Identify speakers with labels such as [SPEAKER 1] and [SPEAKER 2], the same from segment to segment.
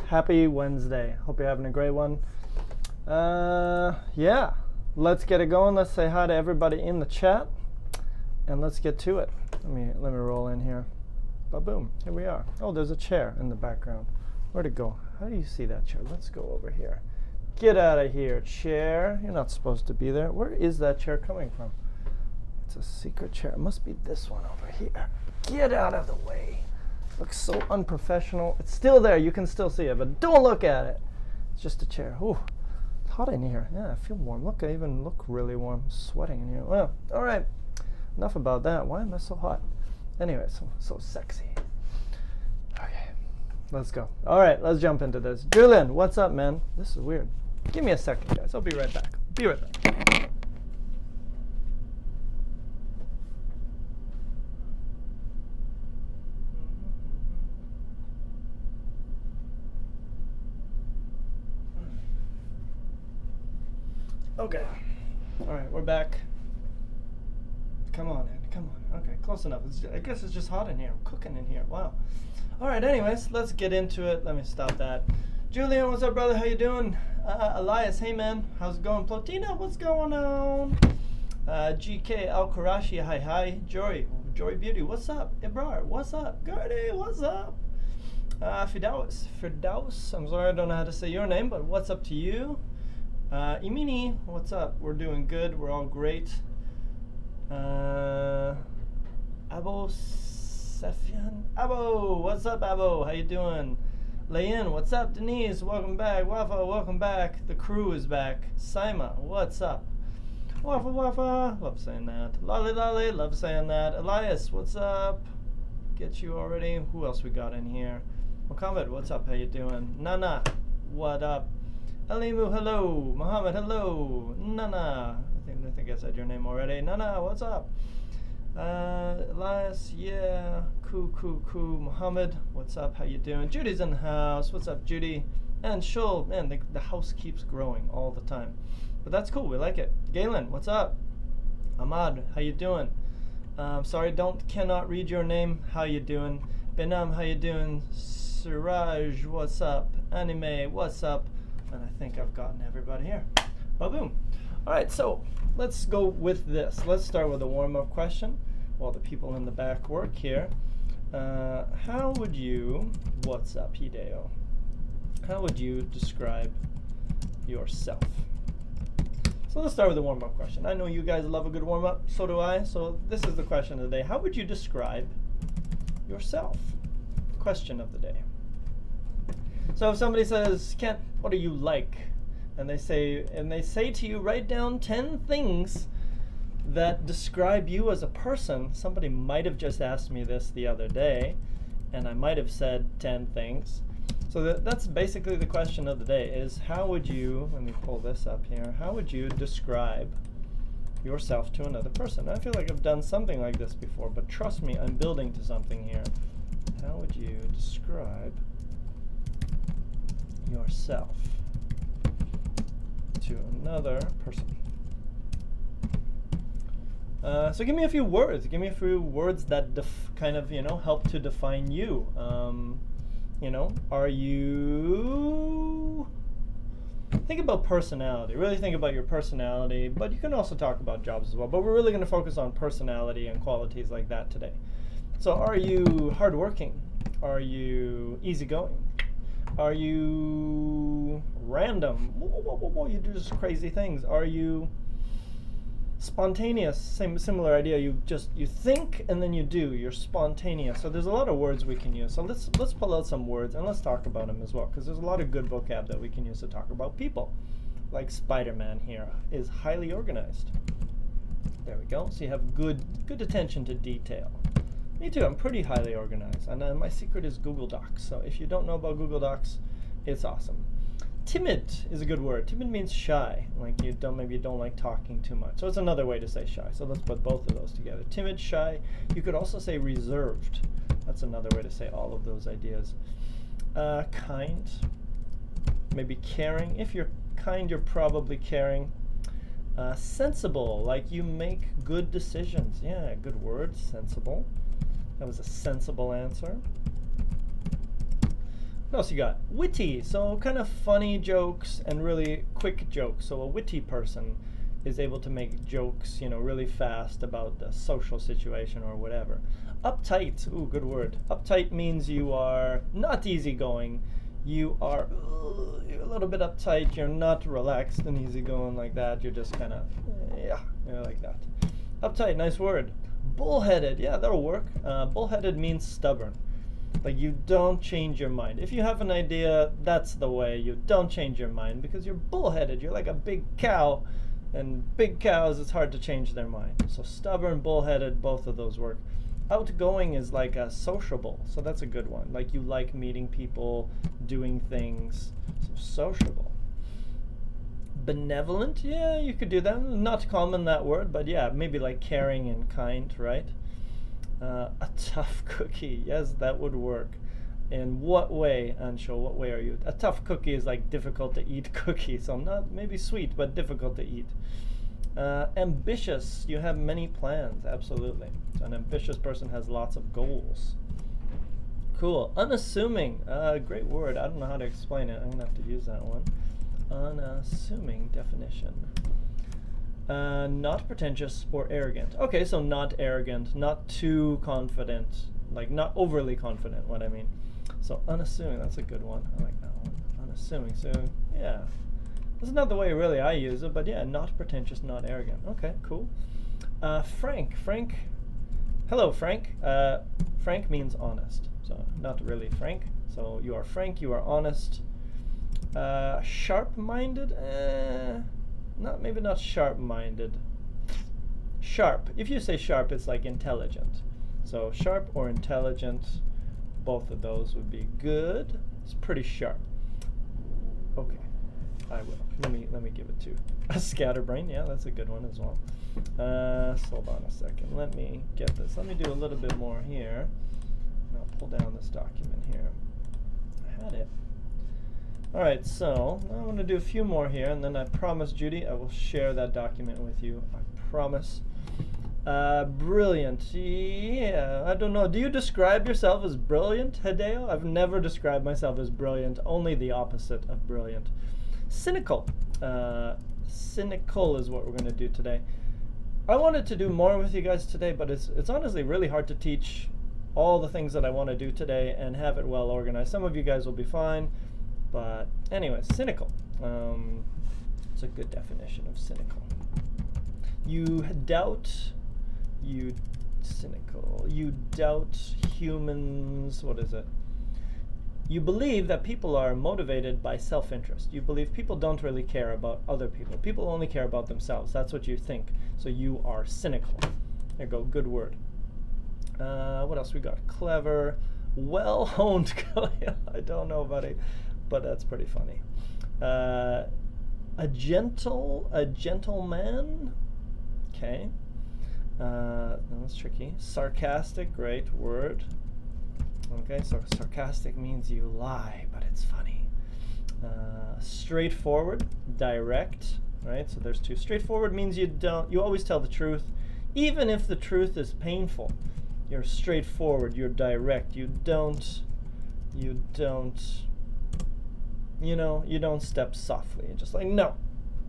[SPEAKER 1] Happy Wednesday. Hope you're having a great one. Yeah, let's get it going. Let's say hi to everybody in the chat, and let's get to it. Let me roll in here. Ba-boom. Here we are. Oh, there's a chair in the background. Where'd it go? How do you see that chair? Let's go over here. Get out of here, chair. You're not supposed to be there. Where is that chair coming from? It's a secret chair. It must be this one over here. Get out of the way. Looks so unprofessional. It's still there. You can still see it, but don't look at it. It's just a chair. Ooh, it's hot in here. Yeah, I feel warm. Look, I even look really warm. I'm sweating in here. Well, all right. Enough about that. Why am I so hot? Anyway, so sexy. Okay, let's go. All right, let's jump into this. Julian, what's up, man? This is weird. Give me a second, guys. I'll be right back. Be right back. Okay. All right, we're back. Come on, Ed. Come on. Okay, close enough. I guess it's just hot in here. I'm cooking in here. Wow. All right, anyways, let's get into it. Let me stop that. Julian, what's up, brother? How you doing? Elias, hey, man. How's it going? Plotina, what's going on? GK, Al-Karashi, hi. Jory Beauty, what's up? Ibrar, what's up? Gertie, what's up? Firdaus, I'm sorry I don't know how to say your name, but what's up to you? Imini, what's up? We're doing good. We're all great. Abo Sefian. Abo, what's up, Abo? How you doing? Layin, what's up? Denise, welcome back. Wafa, welcome back. The crew is back. Saima, what's up? Wafa, love saying that. Lolly, love saying that. Elias, what's up? Get you already. Who else we got in here? Mohammed, what's up? How you doing? Nana, what up? Alimu, hello. Muhammad, hello. Nana, I think I said your name already. Nana, what's up? Elias, yeah. Cool. Muhammad, what's up? How you doing? Judy's in the house. What's up, Judy? And Shul, man, the house keeps growing all the time. But that's cool. We like it. Galen, what's up? Ahmad, how you doing? Sorry, cannot read your name. How you doing? Benam, how you doing? Siraj, what's up? Anime, what's up? And I think I've gotten everybody here. Ba-boom. All right, so let's go with this. Let's start with a warm-up question while the people in the back work here. How would you, what's up, Hideo? How would you describe yourself? So let's start with a warm-up question. I know you guys love a good warm-up, so do I. So this is the question of the day. How would you describe yourself? Question of the day. So if somebody says, Kent, what are you like? And they say to you, write down 10 things that describe you as a person. Somebody might have just asked me this the other day, and I might have said 10 things. So that's basically the question of the day is how would you, let me pull this up here, how would you describe yourself to another person? I feel like I've done something like this before, but trust me, I'm building to something here. How would you describe yourself to another person? So give me a few words. Give me a few words that kind of, help to define you. Are you... Think about personality. Really think about your personality, but you can also talk about jobs as well. But we're really going to focus on personality and qualities like that today. So are you hardworking? Are you easygoing? Are you random? Whoa, you do just crazy things. Are you spontaneous? Similar idea. You think and then you do. You're spontaneous. So there's a lot of words we can use. So let's pull out some words and let's talk about them as well, because there's a lot of good vocab that we can use to talk about people. Like Spider-Man here is highly organized. There we go. So you have good attention to detail. Me too. I'm pretty highly organized, and my secret is Google Docs. So if you don't know about Google Docs, it's awesome. Timid is a good word. Timid means shy, like maybe you don't like talking too much. So it's another way to say shy. So let's put both of those together. Timid, shy. You could also say reserved. That's another way to say all of those ideas. Kind, maybe caring. If you're kind, you're probably caring. Sensible, like you make good decisions. Yeah, good word, sensible. That was a sensible answer. What else you got? Witty, so kind of funny jokes and really quick jokes. So a witty person is able to make jokes, really fast about the social situation or whatever. Uptight, ooh, good word. Uptight means you are not easygoing. You're a little bit uptight. You're not relaxed and easygoing like that. You're just kind of, like that. Uptight, nice word. Bullheaded, yeah, that'll work. Bullheaded means stubborn. Like you don't change your mind. If you have an idea, that's the way. You don't change your mind because you're bullheaded. You're like a big cow, and big cows, it's hard to change their mind. So stubborn, bullheaded, both of those work. Outgoing is like a sociable, so that's a good one. Like you like meeting people, doing things, so sociable. Benevolent, yeah, you could do that. Not common, that word, but yeah, maybe like caring and kind, right? A tough cookie, yes, that would work. In what way, Anshul, what way are you? A tough cookie is like difficult to eat cookie, so not maybe sweet, but difficult to eat. Ambitious, you have many plans, absolutely. So an ambitious person has lots of goals. Cool. Unassuming, great word. I don't know how to explain it. I'm gonna have to use that one. Unassuming definition. Not pretentious or arrogant. Okay, so not arrogant, not too confident, like not overly confident, what I mean. So unassuming, that's a good one. I like that one. Unassuming, so yeah. This is not the way really I use it, but yeah, not pretentious, not arrogant. Okay, cool. Frank. Hello, Frank. Frank means honest, so not really frank. So you are frank, you are honest. Sharp-minded? Maybe not sharp-minded. Sharp. If you say sharp, it's like intelligent. So sharp or intelligent, both of those would be good. It's pretty sharp. Okay, I will. Let me give it to a scatterbrain. Yeah, that's a good one as well. Hold on a second. Let me get this. Let me do a little bit more here. And I'll pull down this document here. I had it. All right, so I'm going to do a few more here, and then I promise, Judy, I will share that document with you. I promise. Brilliant. Yeah, I don't know. Do you describe yourself as brilliant, Hideo? I've never described myself as brilliant, only the opposite of brilliant. Cynical. Cynical is what we're going to do today. I wanted to do more with you guys today, but it's honestly really hard to teach all the things that I want to do today and have it well organized. Some of you guys will be fine. But anyway, cynical. It's a good definition of cynical. Cynical. You doubt humans. What is it? You believe that people are motivated by self-interest. You believe people don't really care about other people. People only care about themselves. That's what you think. So you are cynical. There you go. Good word. What else we got? Clever. Well-honed. I don't know about it. But that's pretty funny. A gentleman. Okay. That's tricky. Sarcastic, great word. Okay, so sarcastic means you lie, but it's funny. Straightforward, direct, right? So there's two. Straightforward means you always tell the truth, even if the truth is painful. You're straightforward, you're direct. You don't step softly. You're just like, no.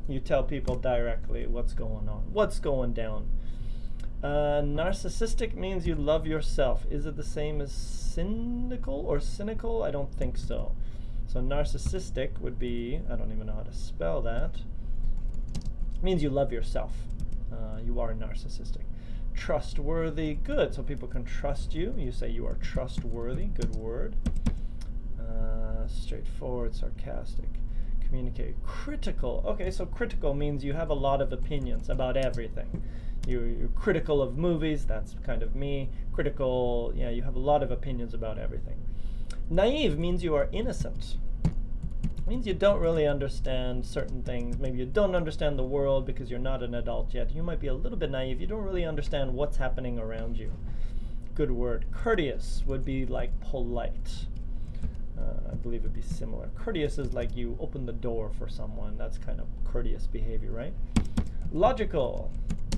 [SPEAKER 1] You tell people directly what's going on, what's going down. Narcissistic means you love yourself. Is it the same as cynical or cynical? I don't think so. So narcissistic would be, I don't even know how to spell that. It means you love yourself. You are narcissistic. Trustworthy, good. So people can trust you. You say you are trustworthy, good word. Straightforward, sarcastic, communicate. Critical. Okay, so critical means you have a lot of opinions about everything. You're critical of movies, that's kind of me. Critical, yeah, you have a lot of opinions about everything. Naive means you are innocent. It means you don't really understand certain things. Maybe you don't understand the world because you're not an adult yet. You might be a little bit naive. You don't really understand what's happening around you. Good word. Courteous would be like polite. I believe it'd be similar. Courteous is like you open the door for someone. That's kind of courteous behavior, right? Logical.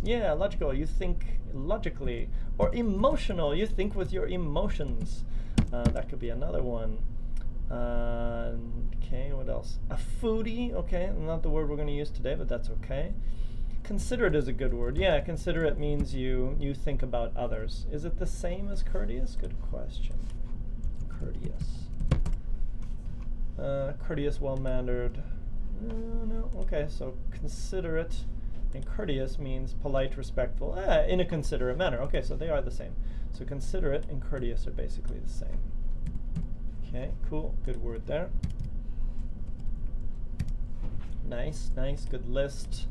[SPEAKER 1] Yeah, logical. You think logically. Or emotional. You think with your emotions. That could be another one. Okay, what else? A foodie. Okay, not the word we're going to use today, but that's okay. Considerate is a good word. Yeah, considerate means you think about others. Is it the same as courteous? Good question. Courteous. Courteous, well-mannered. No. Okay, so considerate and courteous means polite, respectful, in a considerate manner. Okay, so they are the same. So considerate and courteous are basically the same. Okay, cool. Good word there. Nice, good list.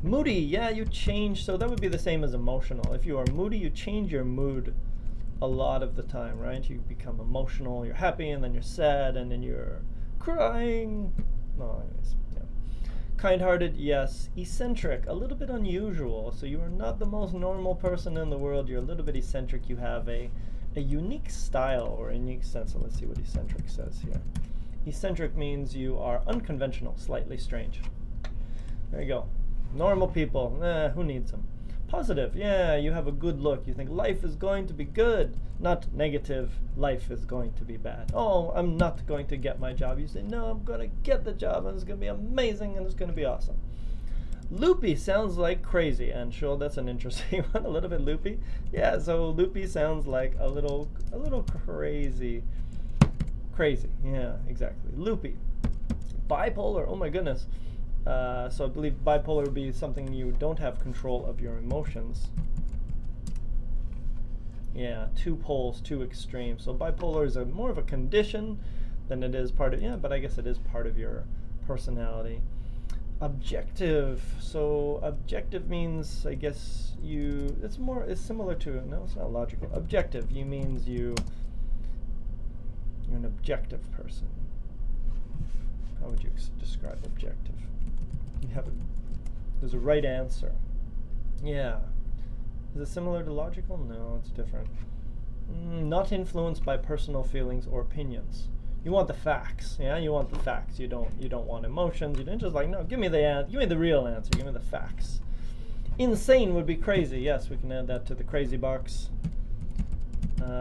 [SPEAKER 1] Moody, yeah, you change. So that would be the same as emotional. If you are moody, you change your mood a lot of the time, right? You become emotional, you're happy, and then you're sad, and then you're crying. No, anyways, yeah. Kind-hearted, yes. Eccentric, a little bit unusual. So you are not the most normal person in the world. You're a little bit eccentric. You have a unique style or a unique sense. So let's see what eccentric says here. Eccentric means you are unconventional, slightly strange. There you go. Normal people, who needs them? Positive, yeah, you have a good look. You think life is going to be good. Not negative, life is going to be bad. Oh, I'm not going to get my job. You say, no, I'm going to get the job, and it's going to be amazing, and it's going to be awesome. Loopy sounds like crazy, and sure, that's an interesting one. A little bit loopy. Yeah, so loopy sounds like a little crazy. Crazy, yeah, exactly. Loopy. Bipolar, oh my goodness. So I believe bipolar would be something you don't have control of your emotions. Yeah, two poles, two extremes. So bipolar is more of a condition than it is part of, yeah, but I guess it is part of your personality. Objective. So objective means, I guess it's similar to, no, it's not logical. Objective, means you're an objective person. How would you describe objective? There's a right answer. Yeah. Is it similar to logical? No, it's different. Not influenced by personal feelings or opinions. You want the facts. Yeah, you want the facts. You don't want emotions. You don't just like, no, give me the real answer. Give me the facts. Insane would be crazy. Yes, we can add that to the crazy box.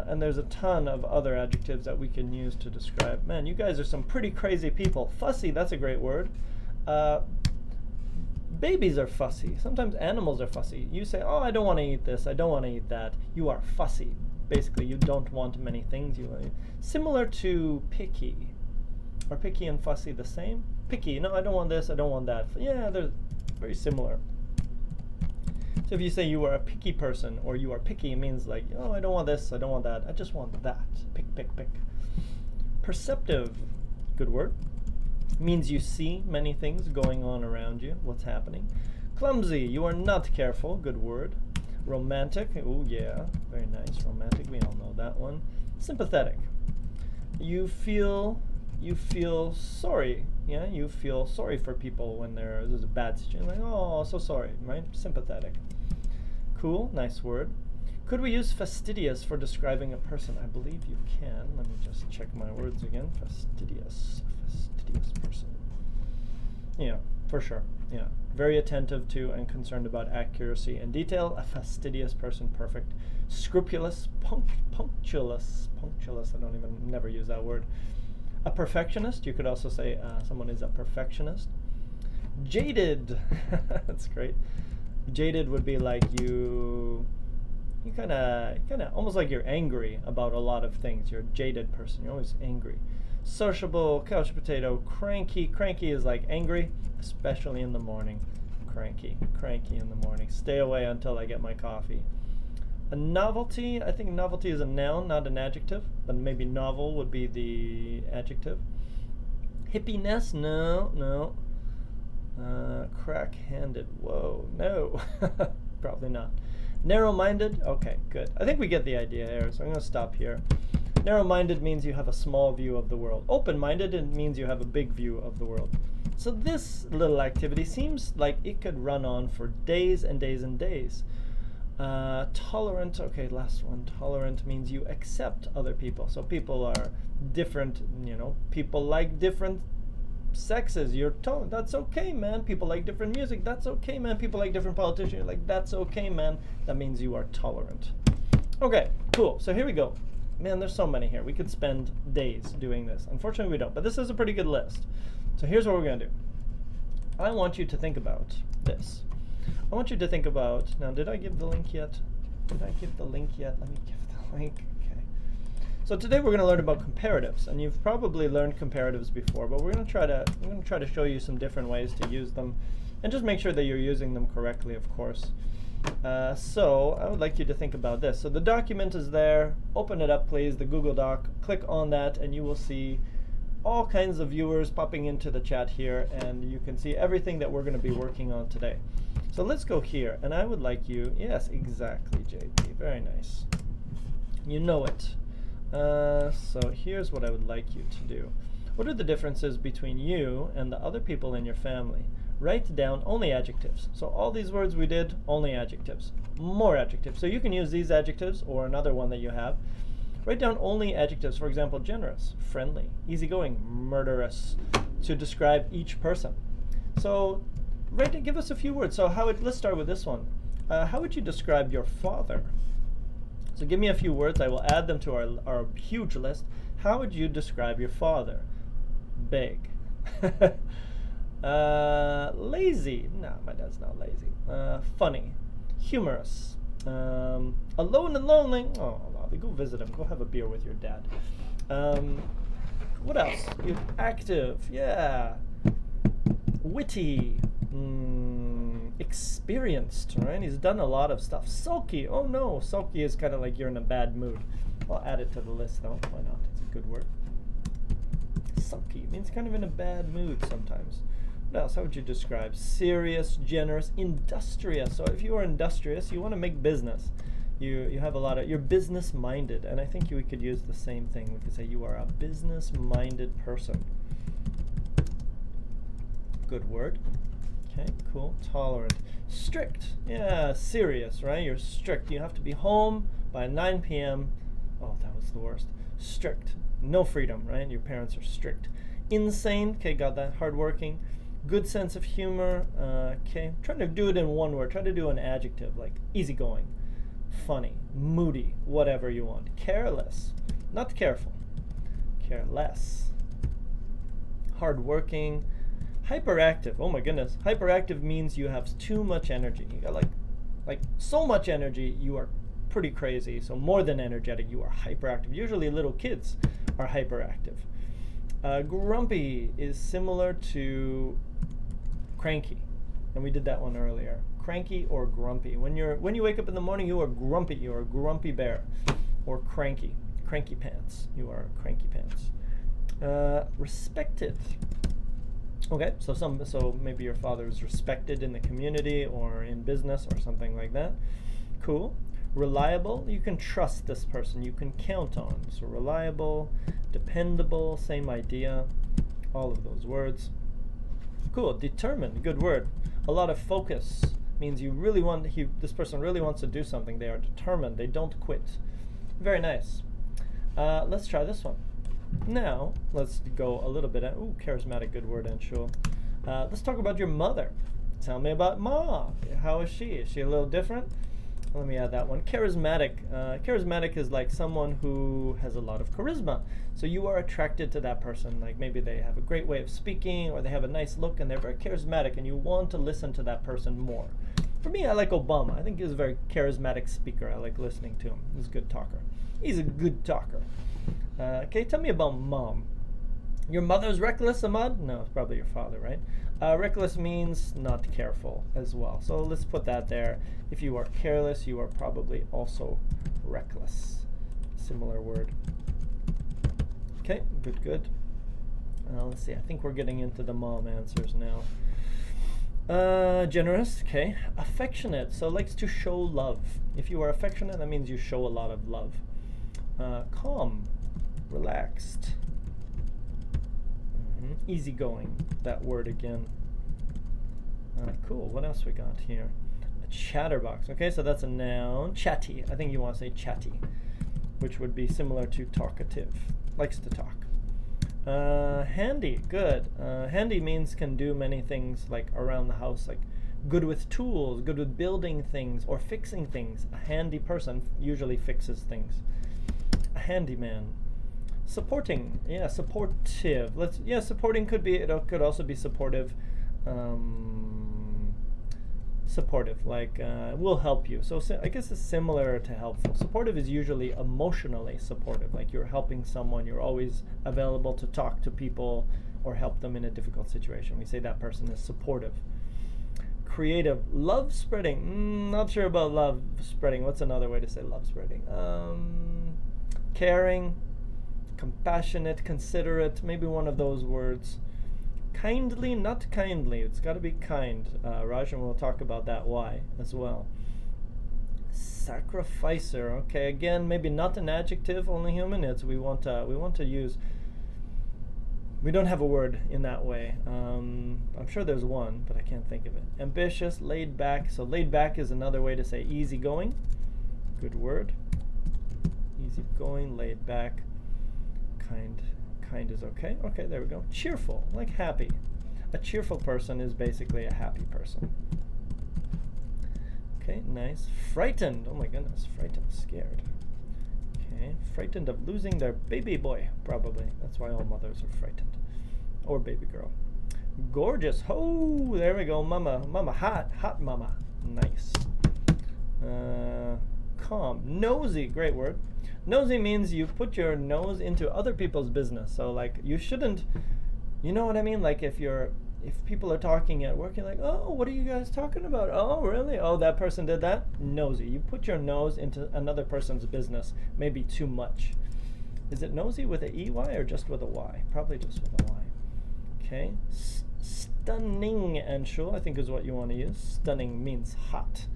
[SPEAKER 1] And there's a ton of other adjectives that we can use to describe. Man, you guys are some pretty crazy people. Fussy, that's a great word. Babies are fussy. Sometimes animals are fussy. You say, oh, I don't want to eat this. I don't want to eat that. You are fussy. Basically, you don't want many things. Similar to picky. Are picky and fussy the same? Picky, no, I don't want this. I don't want that. Yeah, they're very similar. So if you say you are a picky person, or you are picky, it means like, oh, I don't want this, I don't want that, I just want that. Pick, pick, pick. Perceptive, good word. Means you see many things going on around you, what's happening. Clumsy, you are not careful, good word. Romantic, oh yeah, very nice, romantic, we all know that one. Sympathetic, you feel sorry, yeah, you feel sorry for people when there's a bad situation, like, oh, so sorry, right? Sympathetic. Cool, nice word. Could we use fastidious for describing a person? I believe you can. Let me just check my words again. Fastidious person. Yeah, for sure. Yeah, very attentive to and concerned about accuracy and detail. A fastidious person, perfect. Scrupulous, punctuous. I never use that word. A perfectionist. You could also say someone is a perfectionist. Jaded. That's great. Jaded would be like you kind of almost like you're angry about a lot of things. You're a jaded person. You're always angry. Sociable, couch potato, cranky. Cranky is like angry, especially in the morning. Cranky in the morning. Stay away until I get my coffee. A novelty, I think novelty is a noun, not an adjective, but maybe novel would be the adjective. Hippiness, no. Crack-handed, whoa, no. Probably not. Narrow-minded, okay, good. I think we get the idea here, so I'm going to stop here. Narrow-minded means you have a small view of the world. Open-minded, it means you have a big view of the world. So this little activity seems like it could run on for days and days and days. Tolerant, okay, last one. Tolerant means you accept other people. So people are different, people like different sexes. You're tolerant. That's okay, man. People like different music. That's okay, man. People like different politicians. You're like, that's okay, man. That means you are tolerant. Okay, cool. So here we go. Man, there's so many here. We could spend days doing this. Unfortunately, we don't. But this is a pretty good list. So here's what we're going to do. I want you to think about this. I want you to think about, now did I give the link yet? Did I give the link yet? Let me give the link. Okay. So today we're going to learn about comparatives, and you've probably learned comparatives before, but we're going to try to show you some different ways to use them, and just make sure that you're using them correctly, of course. So I would like you to think about this. So the document is there. Open it up, please, the Google Doc. Click on that, and you will see all kinds of viewers popping into the chat here, and you can see everything that we're going to be working on today. So let's go here, and I would like you, yes, exactly, JP, very nice. You know it. So here's what I would like you to do. What are the differences between you and the other people in your family? Write down only adjectives. So all these words we did, only adjectives. More adjectives. So you can use these adjectives or another one that you have. Write down only adjectives. For example, generous, friendly, easygoing, murderous, to describe each person. So give us a few words. So let's start with this one. How would you describe your father? So give me a few words. I will add them to our huge list. How would you describe your father? Big. Lazy. No, my dad's not lazy. Funny. Humorous. Alone and lonely. Oh, lovely. Go visit him. Go have a beer with your dad. What else? Active. Yeah. Witty. Experienced, right? He's done a lot of stuff. Sulky. Oh no, sulky is kind of like you're in a bad mood. I'll add it to the list though. Why not? It's a good word. Sulky means kind of in a bad mood sometimes. What else? How would you describe? Serious, generous, industrious. So if you are industrious, you want to make business. You have a lot of, you're business minded, and I think we could use the same thing. We could say you are a business minded person. Good word. Okay, cool. Tolerant. Strict. Yeah, serious, right? You're strict. You have to be home by 9 p.m. Oh, that was the worst. Strict. No freedom, right? Your parents are strict. Insane. Okay, got that. Hardworking. Good sense of humor. Okay, trying to do it in one word. Try to do an adjective like easygoing, funny, moody, whatever you want. Careless. Not careful. Careless. Hardworking. Hyperactive. Oh my goodness. Hyperactive means you have too much energy. You got like so much energy, you are pretty crazy. So more than energetic, you are hyperactive. Usually little kids are hyperactive. Grumpy is similar to cranky, and we did that one earlier. Cranky or grumpy. When you wake up in the morning, you are grumpy. You are a grumpy bear, or cranky. Cranky pants. You are cranky pants. Respected. Okay, so maybe your father is respected in the community or in business or something like that. Cool. Reliable, you can trust this person, you can count on. So reliable, dependable, same idea, all of those words. Cool. Determined, good word. A lot of focus means you really want, this person really wants to do something. They are determined, they don't quit. Very nice. Let's try this one. Now, let's go a little bit, charismatic, good word, and sure. Let's talk about your mother. Tell me about Ma. How is she? Is she a little different? Let me add that one. Charismatic. Charismatic is like someone who has a lot of charisma. So you are attracted to that person. Like maybe they have a great way of speaking, or they have a nice look, and they're very charismatic, and you want to listen to that person more. For me, I like Obama. I think he's a very charismatic speaker. I like listening to him. He's a good talker. He's a good talker. Okay, tell me about Mom. Your mother's reckless, Ahmad? No, it's probably your father, right? Reckless means not careful as well. So let's put that there. If you are careless, you are probably also reckless. Similar word. Okay, good. Let's see, I think we're getting into the Mom answers now. Generous, okay. Affectionate, so likes to show love. If you are affectionate, that means you show a lot of love. Calm, relaxed. Easygoing, that word again. Cool, what else we got here? A chatterbox. Okay, so that's a noun. Chatty, I think you want to say chatty, which would be similar to talkative, likes to talk. Handy, good. Handy means can do many things like around the house, like good with tools, good with building things or fixing things. A handy person usually fixes things. a handyman. Supporting, yeah, supportive. Supporting could be, it could also be supportive. Supportive, like will help you. So I guess it's similar to helpful. Supportive is usually emotionally supportive, like you're helping someone, you're always available to talk to people or help them in a difficult situation. We say that person is supportive. Creative, love spreading. Not sure about love spreading. What's another way to say love spreading? Caring, compassionate, considerate, maybe one of those words. Kindly, not kindly. It's got to be kind. Rajan will talk about that why as well. Sacrificer. Okay, again, maybe not an adjective. Only human. We want to use. We don't have a word in that way. I'm sure there's one, but I can't think of it. Ambitious, laid back. So laid back is another way to say easygoing. Good word. Easygoing, laid back. Kind is okay. Okay, there we go. Cheerful, like happy. A cheerful person is basically a happy person. Okay, nice. Frightened. Oh my goodness, frightened, scared. Okay, frightened of losing their baby boy, probably. That's why all mothers are frightened. Or baby girl. Gorgeous. Oh, there we go. Mama, hot mama. Nice. Calm. Nosy, great word. Nosy means you put your nose into other people's business. So like you shouldn't, you know what I mean? Like if people are talking at work, you're like, oh, what are you guys talking about? Oh, really? Oh, that person did that? Nosy. You put your nose into another person's business, maybe too much. Is it nosy with a EY or just with a Y? Probably just with a Y. Okay. Stunning, Anshul, I think is what you want to use. Stunning means hot.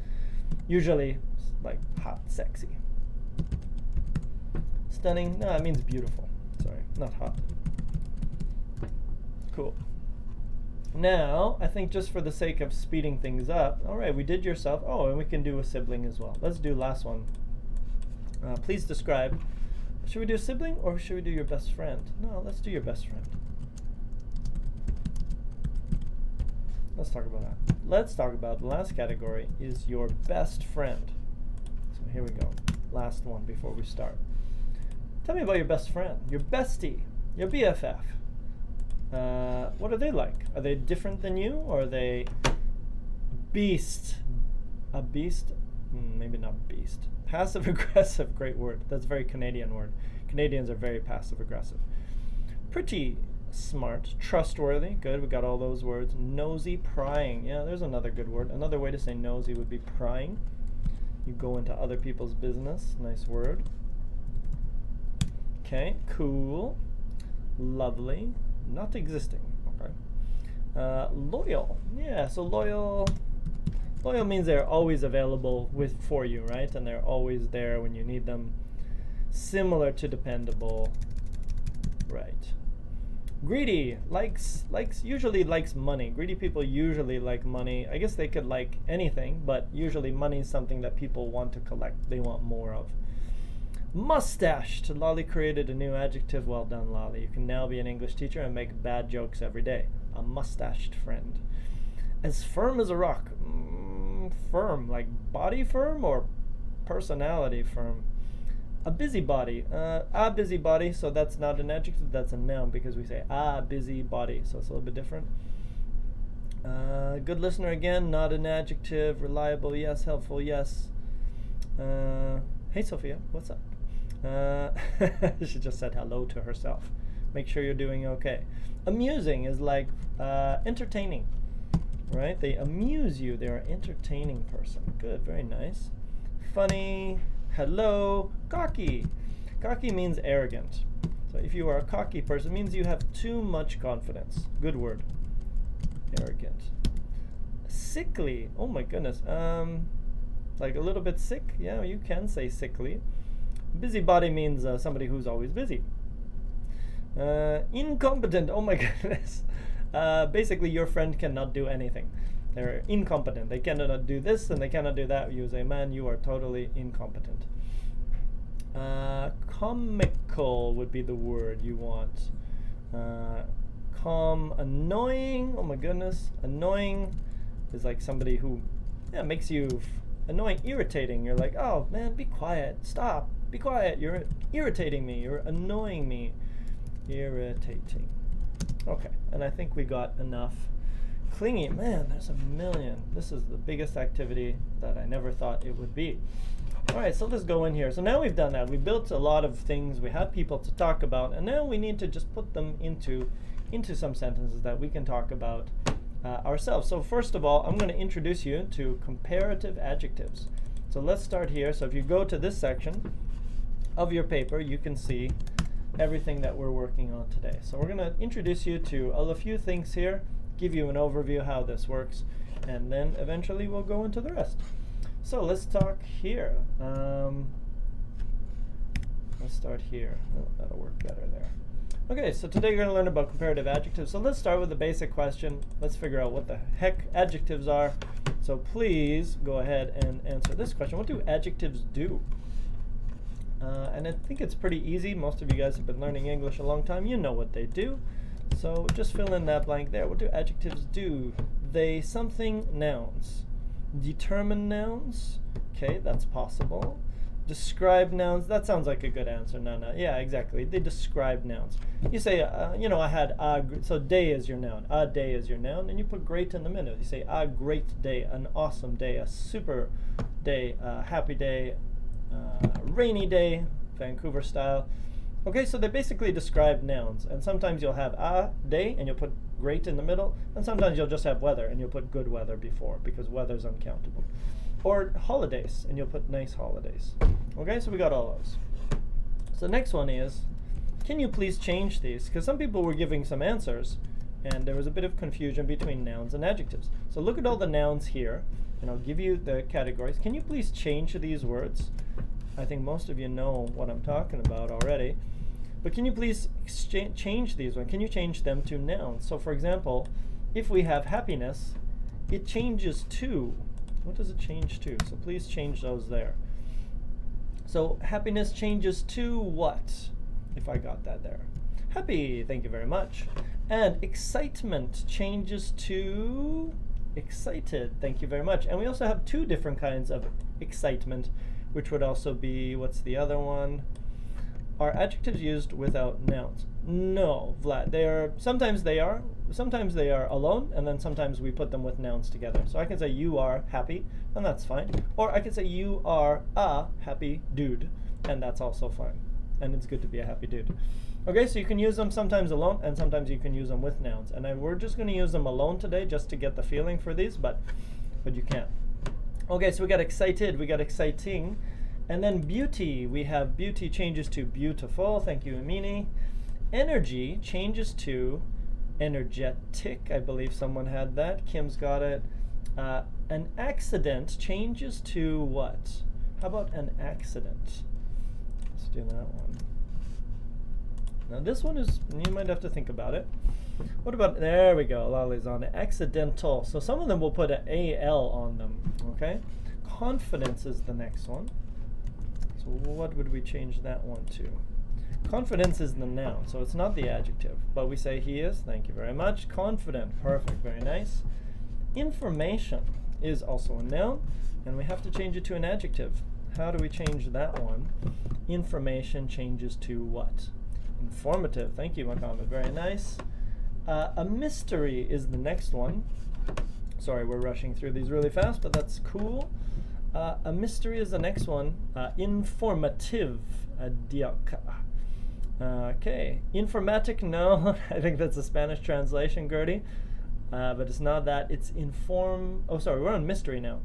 [SPEAKER 1] Usually like hot, sexy. Stunning, no, it means beautiful. Sorry, not hot. Cool. Now, I think just for the sake of speeding things up, all right, we did yourself. Oh, and we can do a sibling as well. Let's do last one. Please describe. Should we do a sibling or should we do your best friend? No, let's do your best friend. Let's talk about that. Let's talk about the last category is your best friend. So here we go. Last one before we start. Tell me about your best friend, your bestie, your BFF. What are they like? Are they different than you, or are they beast? A beast? Maybe not beast. Passive aggressive, great word. That's a very Canadian word. Canadians are very passive aggressive. Pretty smart, trustworthy. Good, we got all those words. Nosy, prying. Yeah, there's another good word. Another way to say nosy would be prying. You go into other people's business. Nice word. Okay, cool, lovely, not existing. Okay, loyal. Yeah, so loyal means they're always available for you, right? And they're always there when you need them. Similar to dependable, right? Greedy, usually likes money. Greedy people usually like money. I guess they could like anything, but usually money is something that people want to collect. They want more of. Mustached. Lolly created a new adjective. Well done, Lolly. You can now be an English teacher and make bad jokes every day. A mustached friend. As firm as a rock. Firm, like body firm or personality firm? A busybody. A busybody, so that's not an adjective, that's a noun because we say busybody, so it's a little bit different. Good listener again, not an adjective. Reliable, yes. Helpful, yes. Hey, Sophia, what's up? She just said hello to herself. Make sure you're doing okay. Amusing is like entertaining, right? They amuse you. They're an entertaining person. Good, very nice. Funny, hello. Cocky. Cocky means arrogant. So if you are a cocky person, it means you have too much confidence. Good word. Arrogant. Sickly. Oh my goodness. Like a little bit sick. Yeah, you can say sickly. Busybody means somebody who's always busy. Incompetent. Oh my goodness. Basically, your friend cannot do anything. They're incompetent. They cannot do this and they cannot do that. You say, man, you are totally incompetent. Comical would be the word you want. Annoying. Oh my goodness. Annoying is like somebody who makes you annoying, irritating. You're like, oh man, be quiet, stop, Be quiet. You're irritating me. You're annoying me. Irritating. Okay, and I think we got enough. Clingy. Man, there's a million. This is the biggest activity that I never thought it would be. All right, so let's go in here. So now we've done that. We built a lot of things. We have people to talk about, and now we need to just put them into some sentences that we can talk about ourselves. So first of all, I'm going to introduce you to comparative adjectives. So let's start here. So if you go to this section of your paper, you can see everything that we're working on today. So we're going to introduce you to a few things here, give you an overview how this works, and then eventually we'll go into the rest. So let's talk here. Let's start here. Oh, that'll work better there. Okay, so today you're going to learn about comparative adjectives. So let's start with the basic question. Let's figure out what the heck adjectives are. So please go ahead and answer this question. What do adjectives do? And I think it's pretty easy. Most of you guys have been learning English a long time. You know what they do. So just fill in that blank there. What do adjectives do? They something nouns. Determine nouns. Okay, that's possible. Describe nouns. That sounds like a good answer. No. Yeah, exactly. They describe nouns. You say, you know, I had so day is your noun. A day is your noun, and you put great in the middle. You say a great day, an awesome day, a super day, a happy day, rainy day, Vancouver style. Okay, so they basically describe nouns, and sometimes you'll have a day and you'll put great in the middle, and sometimes you'll just have weather and you'll put good weather before because weather's uncountable. Or holidays, and you'll put nice holidays. Okay, so we got all those. So the next one is, can you please change these? Because some people were giving some answers, and there was a bit of confusion between nouns and adjectives. So look at all the nouns here, and I'll give you the categories. Can you please change these words? I think most of you know what I'm talking about already. But can you please change these ones? Can you change them to nouns? So for example, if we have happiness, it changes to. What does it change to? So please change those there. So happiness changes to what? If I got that there. Happy, thank you very much. And excitement changes to excited, thank you very much. And we also have two different kinds of excitement, which would also be, what's the other one? Are adjectives used without nouns? No, Vlad. Sometimes they are alone, and then sometimes we put them with nouns together. So I can say you are happy, and that's fine. Or I can say you are a happy dude, and that's also fine. And it's good to be a happy dude. Okay, so you can use them sometimes alone, and sometimes you can use them with nouns. And we're just going to use them alone today just to get the feeling for these, but you can. Okay, so we got excited, we got exciting. And then beauty, we have beauty changes to beautiful. Thank you, Amini. Energy changes to energetic. I believe someone had that. Kim's got it. An accident changes to what? How about an accident? Let's do that one. Now this one is, you might have to think about it. What about, there we go, Lolly's on it. Accidental. So some of them will put an AL on them, okay? Confidence is the next one. So what would we change that one to? Confidence is the noun, so it's not the adjective. But we say he is, thank you very much. Confident, perfect, very nice. Information is also a noun, and we have to change it to an adjective. How do we change that one? Information changes to what? Informative, thank you, Mohammed, very nice. A mystery is the next one. Sorry, we're rushing through these really fast, but that's cool. A mystery is the next one. Informative. Okay. Informatic, no. I think that's a Spanish translation, Gertie. But it's not that. It's oh, sorry, we're on mystery now.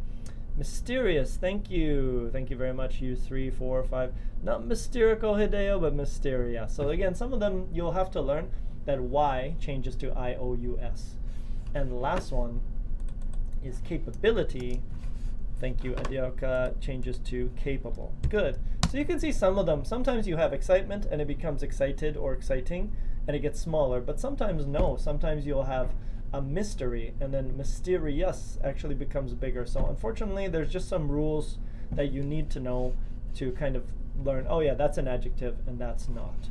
[SPEAKER 1] Mysterious, thank you. Thank you very much, you 3, 4, 5. Not mysterical, Hideo, but mysteria. So again, some of them you'll have to learn that Y changes to IOUS. And the last one is capability. Thank you, Adioka, changes to capable. Good. So you can see some of them. Sometimes you have excitement and it becomes excited or exciting and it gets smaller, but sometimes no. Sometimes you'll have a mystery and then mysterious actually becomes bigger. So unfortunately, there's just some rules that you need to know to kind of learn, oh yeah, that's an adjective and that's not.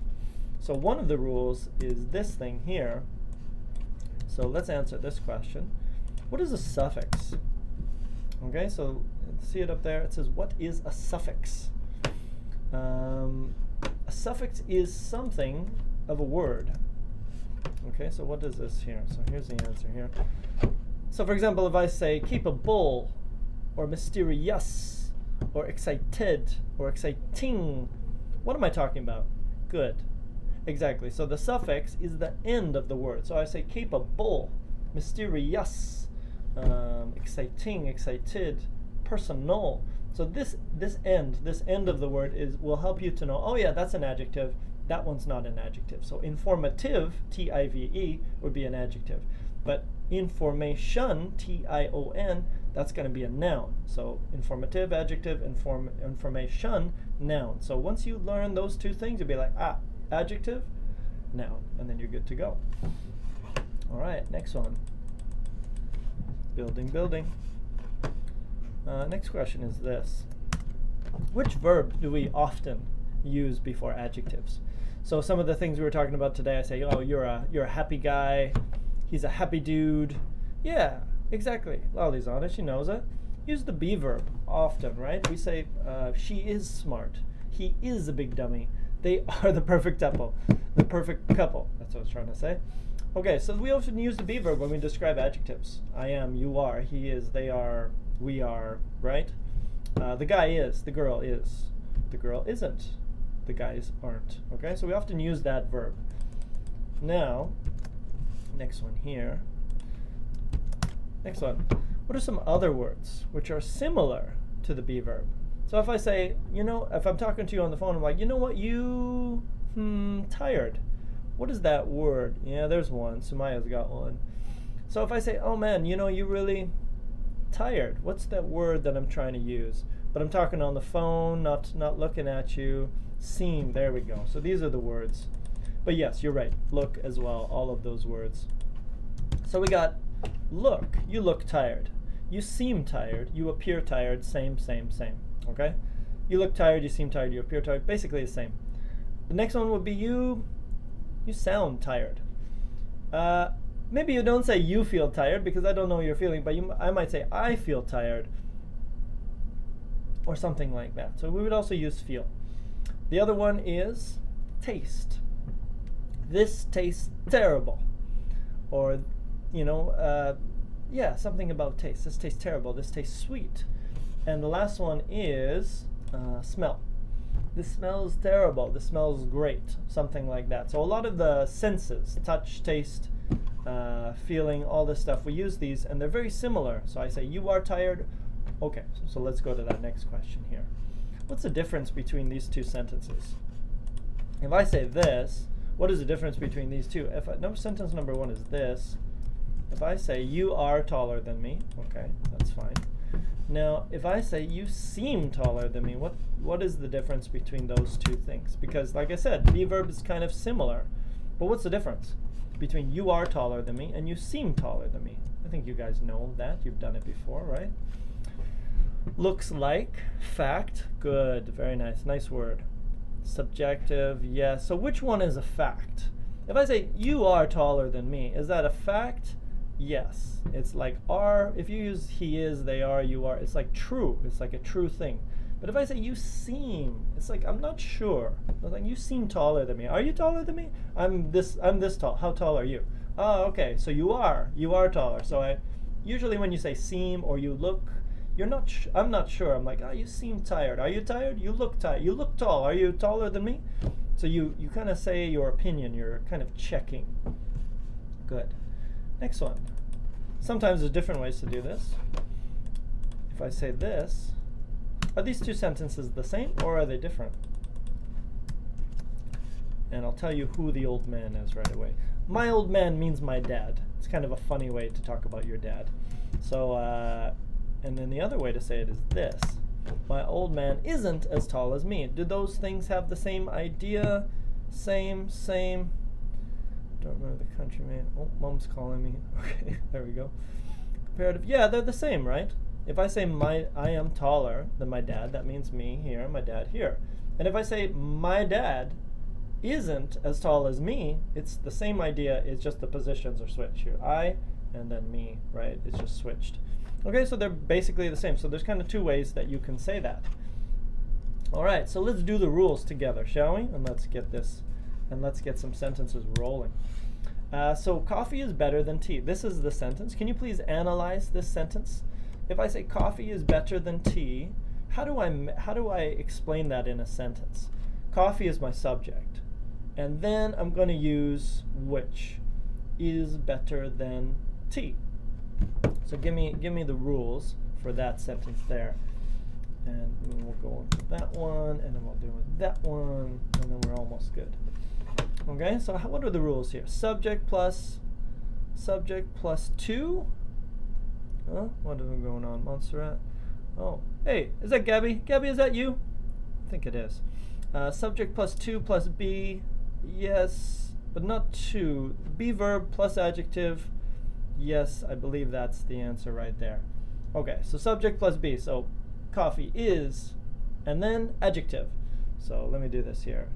[SPEAKER 1] So one of the rules is this thing here. So let's answer this question. What is a suffix? Okay, so see it up there. It says, what is a suffix? A suffix is something of a word. Okay, so what is this here? So here's the answer here. So for example, if I say capable, or mysterious, or excited, or exciting, what am I talking about? Good. Exactly. So the suffix is the end of the word. So I say capable, mysterious, exciting, excited, personal. So this end of the word will help you to know, oh yeah, that's an adjective. That one's not an adjective. So informative, T-I-V-E, would be an adjective. But information, T-I-O-N, that's going to be a noun. So informative, adjective, information, noun. So once you learn those two things, you'll be like, adjective, noun, and then you're good to go. All right, next one. Building. Next question is this. Which verb do we often use before adjectives? So some of the things we were talking about today, I say, oh, you're a happy guy. He's a happy dude. Yeah, exactly. Lolly's on it. She knows it. Use the be verb often, right? We say, she is smart. He is a big dummy. They are the perfect couple. The perfect couple. That's what I was trying to say. Okay, so we often use the be verb when we describe adjectives. I am, you are, he is, they are, we are, right? The guy is, the girl is, the girl isn't, the guys aren't. Okay, so we often use that verb. Now, next one here. Next one. What are some other words which are similar to the be verb? So if I say, if I'm talking to you on the phone, I'm like, you know what, tired. What is that word? Yeah, there's one. Sumaya's got one. So if I say, oh man, you're really tired. What's that word that I'm trying to use? But I'm talking on the phone, not looking at you. Seem, there we go. So these are the words. But yes, you're right. Look as well, all of those words. So we got look. You look tired. You seem tired. You appear tired. Same. Okay? You look tired. You seem tired. You appear tired. Basically the same. The next one would be you sound tired. Maybe you don't say you feel tired because I don't know your feeling, but I might say I feel tired or something like that. So we would also use feel. The other one is taste. This tastes terrible. Or, something about taste. This tastes terrible. This tastes sweet. And the last one is smell. This smells terrible. This smells great. Something like that. So a lot of the senses, touch, taste, feeling, all this stuff, we use these and they're very similar. So I say, you are tired. Okay, so let's go to that next question here. What's the difference between these two sentences? If I say this, what is the difference between these two? If sentence number one is this. If I say, you are taller than me, okay, that's fine. Now, if I say, you seem taller than me, what is the difference between those two things? Because, like I said, be verb is kind of similar. But what's the difference between you are taller than me and you seem taller than me? I think you guys know that. You've done it before, right? Looks like, fact, good, very nice, nice word. Subjective, yes. So which one is a fact? If I say, you are taller than me, is that a fact? Yes. It's like are, if you use he is, they are, you are, it's like true. It's like a true thing. But if I say you seem, it's like I'm not sure. I'm like, you seem taller than me. Are you taller than me? I'm this tall. How tall are you? Oh, okay. So you are taller. So usually when you say seem or you look, I'm not sure. I'm like, you seem tired. Are you tired? You look tired. You look tall. Are you taller than me? So you kind of say your opinion. You're kind of checking. Good. Next one. Sometimes there's different ways to do this. If I say this, are these two sentences the same or are they different? And I'll tell you who the old man is right away. My old man means my dad. It's kind of a funny way to talk about your dad. So, and then the other way to say it is this. My old man isn't as tall as me. Do those things have the same idea? Same. Don't remember the country man. Oh, mom's calling me. Okay, there we go. Comparative. Yeah, they're the same, right? If I say I am taller than my dad, that means me here, my dad here. And if I say my dad isn't as tall as me, it's the same idea. It's just the positions are switched here. I and then me, right? It's just switched. Okay, so they're basically the same. So there's kind of two ways that you can say that. All right, so let's do the rules together, shall we? And let's get some sentences rolling. So coffee is better than tea. This is the sentence. Can you please analyze this sentence? If I say coffee is better than tea, how do I explain that in a sentence? Coffee is my subject, and then I'm going to use which is better than tea. So give me the rules for that sentence there. And we'll go on to that one, and then we'll do that one, and then we're almost good. Okay, so what are the rules here? Subject plus two. What is going on, Montserrat? Oh, hey, is that Gabby? Gabby, is that you? I think it is. Subject plus two plus be. Yes, but not two. Be verb plus adjective. Yes, I believe that's the answer right there. Okay, so subject plus be. So coffee is, and then adjective. So let me do this here.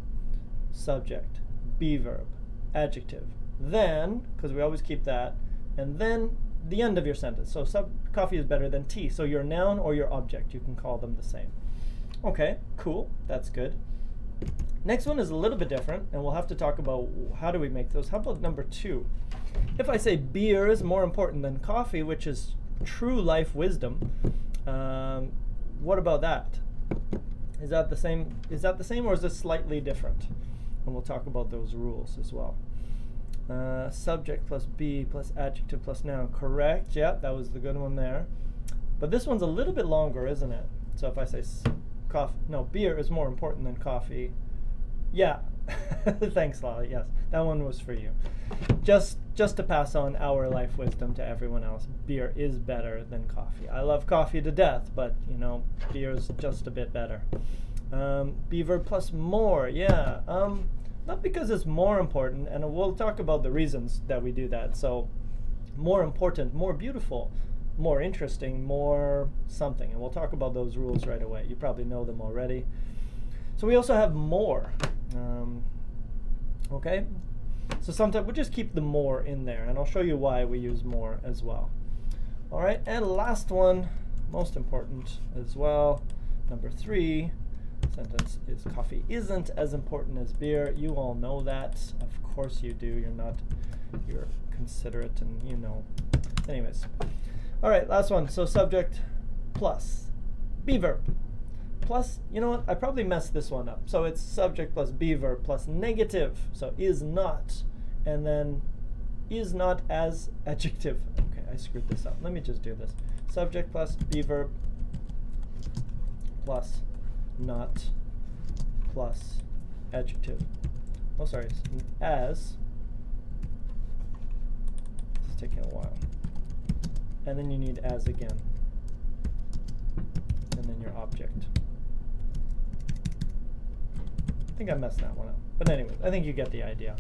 [SPEAKER 1] Subject, be verb, adjective. Then, because we always keep that, and then the end of your sentence. So coffee is better than tea. So your noun or your object, you can call them the same. Okay, cool. That's good. Next one is a little bit different, and we'll have to talk about how do we make those. How about number 2? If I say beer is more important than coffee, which is true life wisdom, what about that? Is that the same? Or is this slightly different? And we'll talk about those rules as well. Subject plus be plus adjective plus noun. Correct. Yeah, that was the good one there. But this one's a little bit longer, isn't it? So if I say beer is more important than coffee. Yeah. Thanks, Lolly. Yes, that one was for you. Just to pass on our life wisdom to everyone else. Beer is better than coffee. I love coffee to death, but beer is just a bit better. Be verb plus more. Yeah. Not because it's more important, and we'll talk about the reasons that we do that. So, more important, more beautiful, more interesting, more something, and we'll talk about those rules right away. You probably know them already. So we also have more. Okay, so sometimes we'll just keep the more in there, and I'll show you why we use more as well. All right, and last one, most important as well, number 3. Sentence is coffee isn't as important as beer. You all know that. Of course you do. You're considerate, and you know. Anyways. All right, last one. So subject plus be verb plus, you know what? I probably messed this one up. So it's subject plus be verb plus negative. So is not, and then is not as adjective. Okay, I screwed this up. Let me just do this. Subject plus be verb plus not plus adjective. Oh, sorry, as. This is taking a while. And then you need as again. And then your object. I think I messed that one up. But anyway, I think you get the idea.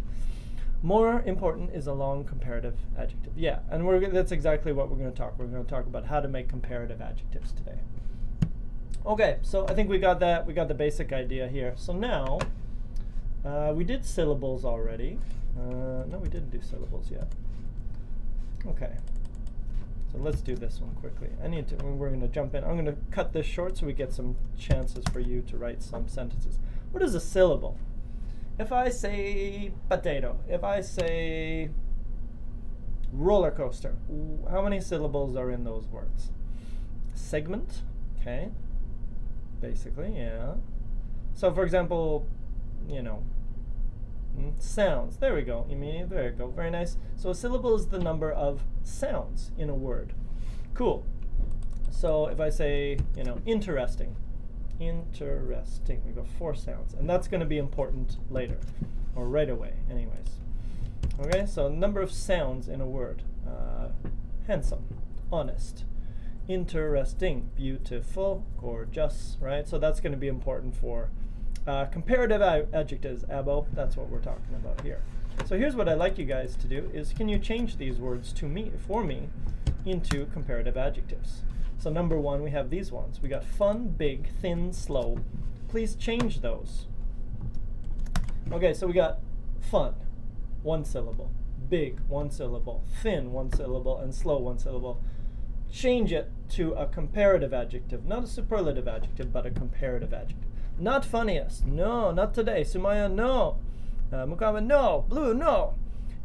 [SPEAKER 1] More important is a long comparative adjective. Yeah, and that's exactly what we're going to talk. We're going to talk about how to make comparative adjectives today. Okay, so I think we got that. We got the basic idea here. So now, we did syllables already. No, we didn't do syllables yet. Okay. So let's do this one quickly. We're going to jump in. I'm going to cut this short so we get some chances for you to write some sentences. What is a syllable? If I say potato, if I say roller coaster, how many syllables are in those words? Segment, okay. Basically, yeah. So for example, sounds. There we go. There you go. Very nice. So a syllable is the number of sounds in a word. Cool. So if I say, interesting. Interesting. We got 4 sounds. And that's going to be important later. Or right away, anyways. Okay, so number of sounds in a word. Handsome. Honest. Interesting. Beautiful. Gorgeous. Right? So that's going to be important for comparative adjectives, Abo. That's what we're talking about here. So here's what I'd like you guys to do is, can you change these words for me into comparative adjectives? So number 1, we have these ones. We got fun, big, thin, slow. Please change those. Okay, so we got fun, 1 syllable. Big, 1 syllable. Thin, 1 syllable. And slow, 1 syllable. Change it to a comparative adjective. Not a superlative adjective, but a comparative adjective. Not funniest. No, not today. Sumaya, no. Mukama, no. Blue, no.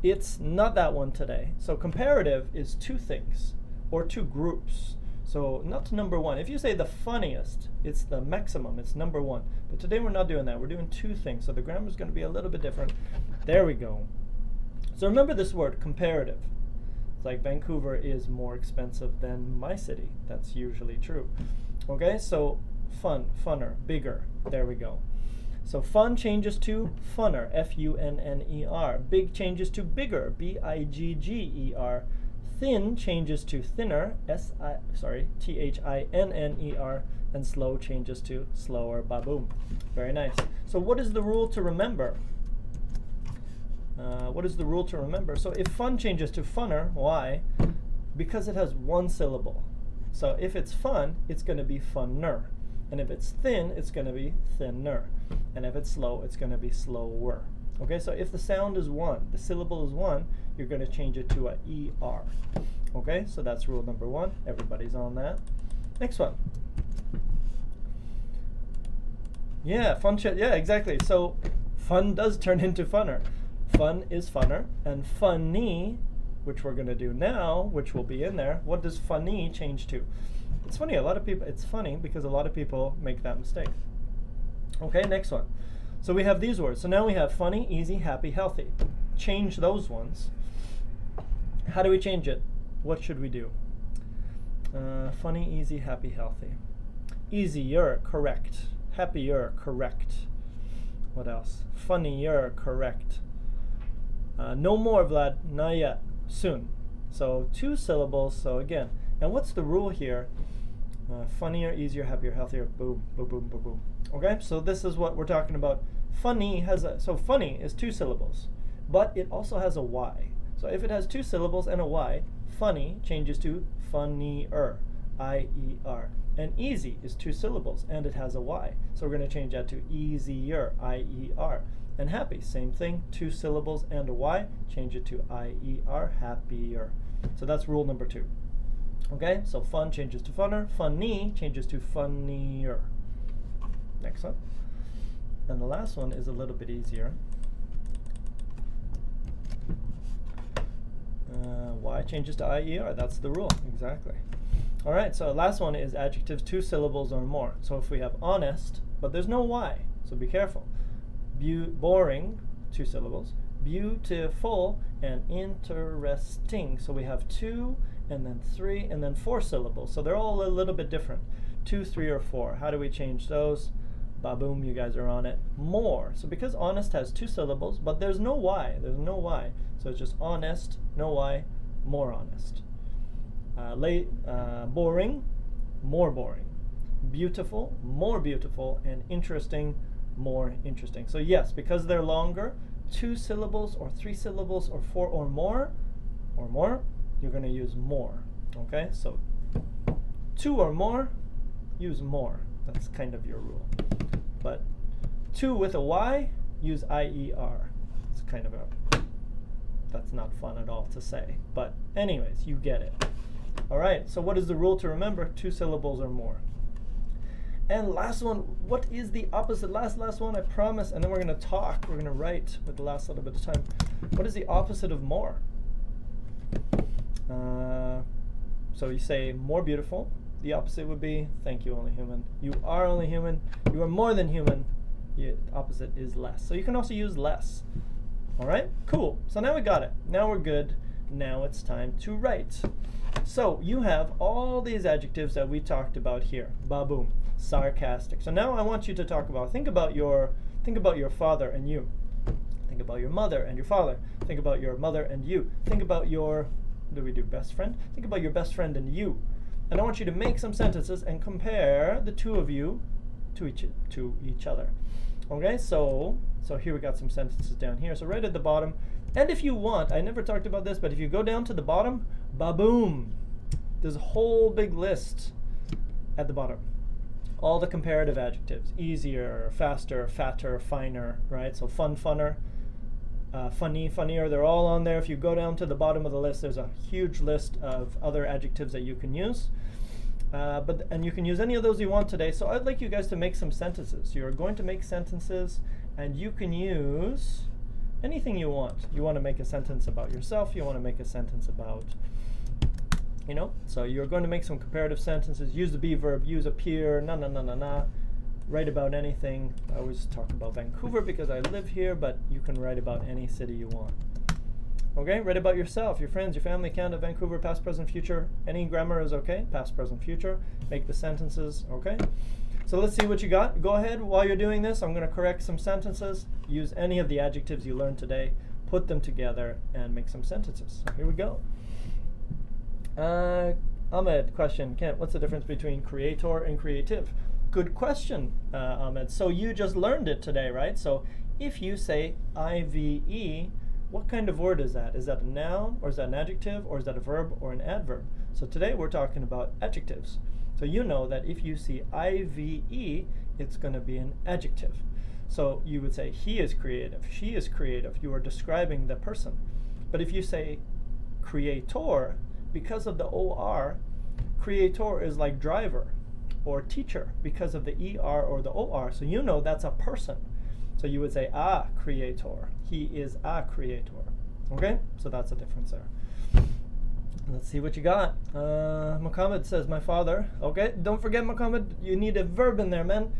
[SPEAKER 1] It's not that one today. So comparative is two things or two groups. So not number one. If you say the funniest, it's the maximum. It's number one. But today we're not doing that. We're doing two things. So the grammar is going to be a little bit different. There we go. So remember this word, comparative. It's like Vancouver is more expensive than my city. That's usually true. Okay, so fun, funner, bigger. There we go. So fun changes to funner, F-U-N-N-E-R. Big changes to bigger, B-I-G-G-E-R. Thin changes to thinner, T-H-I-N-N-E-R. And slow changes to slower, ba-boom. Very nice. So what is the rule to remember? What is the rule to remember? So if fun changes to funner, why? Because it has one syllable. So if it's fun, it's going to be funner. And if it's thin, it's going to be thinner. And if it's slow, it's going to be slower. Okay, so if the sound is one, the syllable is one, you're going to change it to a ER. Okay, so that's rule number one. Everybody's on that. Next one. Yeah, fun. Yeah, exactly. So fun does turn into funner. Fun is funner, and funny, which we're going to do now, which will be in there, what does funny change to? It's funny, it's funny because a lot of people make that mistake. Okay, next one. So we have these words. So now we have funny, easy, happy, healthy. Change those ones. How do we change it? What should we do? Funny, easy, happy, healthy. Easier, correct. Happier, correct. What else? Funnier, correct. No more, Vlad, not yet, soon. So two syllables, so again. And what's the rule here? Funnier, easier, happier, healthier, boom, boom, boom, boom, boom. Okay, so this is what we're talking about. Funny so funny is two syllables, but it also has a Y. So if it has two syllables and a Y, funny changes to funnier, I-E-R. And easy is two syllables, and it has a Y. So we're going to change that to easier, I-E-R. And happy, same thing, two syllables and a Y, change it to I-E-R, happier. So that's rule number two. Okay, so fun changes to funner, funny changes to funnier. Next one. And the last one is a little bit easier. Y changes to I-E-R, that's the rule, exactly. All right, so last one is adjectives, two syllables or more. So if we have honest, but there's no Y, so be careful. Boring, two syllables. Beautiful and interesting. So we have two, and then three, and then four syllables. So they're all a little bit different. 2, 3, or 4. How do we change those? Ba-boom, you guys are on it. More. So because honest has two syllables, but there's no Y. There's no Y. So it's just honest, no Y, more honest. Boring, more boring. Beautiful, more beautiful. And interesting, more interesting. So yes, because they're longer, 2 syllables or 3 syllables or 4 or more, you're going to use more. Okay, so 2 or more, use more. That's kind of your rule. But 2 with a Y, use I-E-R. It's kind of that's not fun at all to say. But anyways, you get it. All right, so what is the rule to remember? 2 syllables or more. And last one, what is the opposite? Last one, I promise. And then we're going to talk. We're going to write with the last little bit of time. What is the opposite of more? So you say more beautiful. The opposite would be, thank you, only human. You are only human. You are more than human. The opposite is less. So you can also use less. All right, cool. So now we got it. Now we're good. Now it's time to write. So you have all these adjectives that we talked about here. Ba-boom. Sarcastic. So now I want you to talk about, think about your father and you. Think about your mother and your father. Think about your mother and you. Think about your, what do we do, best friend? Think about your best friend and you. And I want you to make some sentences and compare the two of you to each other. Okay, so here we got some sentences down here. So right at the bottom, and if you want, I never talked about this, but if you go down to the bottom, ba-boom. There's a whole big list at the bottom. All the comparative adjectives. Easier, faster, fatter, finer, right? So fun, funner, funny, funnier, they're all on there. If you go down to the bottom of the list, there's a huge list of other adjectives that you can use. And you can use any of those you want today. So I'd like you guys to make some sentences. You're going to make sentences, and you can use anything you want. You want to make a sentence about yourself. You want to make a sentence about, so you're going to make some comparative sentences. Use the be verb, use appear, write about anything. I always talk about Vancouver because I live here, but you can write about any city you want. Okay, write about yourself, your friends, your family, Canada, Vancouver, past, present, future. Any grammar is okay, past, present, future. Make the sentences, okay? So let's see what you got. Go ahead, while you're doing this, I'm going to correct some sentences. Use any of the adjectives you learned today, put them together, and make some sentences. So here we go. Ahmed, question. Kent, what's the difference between creator and creative? Good question, Ahmed. So you just learned it today, right? So if you say IVE, what kind of word is that? Is that a noun, or is that an adjective, or is that a verb or an adverb? So today we're talking about adjectives. So you know that if you see IVE, it's going to be an adjective. So you would say he is creative, she is creative. You are describing the person. But if you say creator, because of the OR, creator is like driver or teacher because of the ER or the OR. So you know that's a person. So you would say a creator. He is a creator. Okay? So that's a difference there. Let's see what you got. Mohammed says, my father. Okay, don't forget, Mohammed, you need a verb in there, man.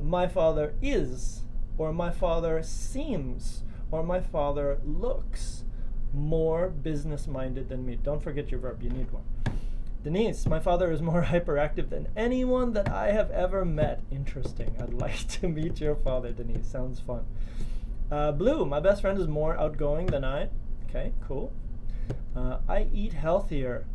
[SPEAKER 1] My father is, or my father seems, or my father looks more business-minded than me. Don't forget your verb. You need one. Denise, my father is more hyperactive than anyone that I have ever met. Interesting. I'd like to meet your father, Denise. Sounds fun. Blue, my best friend is more outgoing than I. Okay, cool. I eat healthier.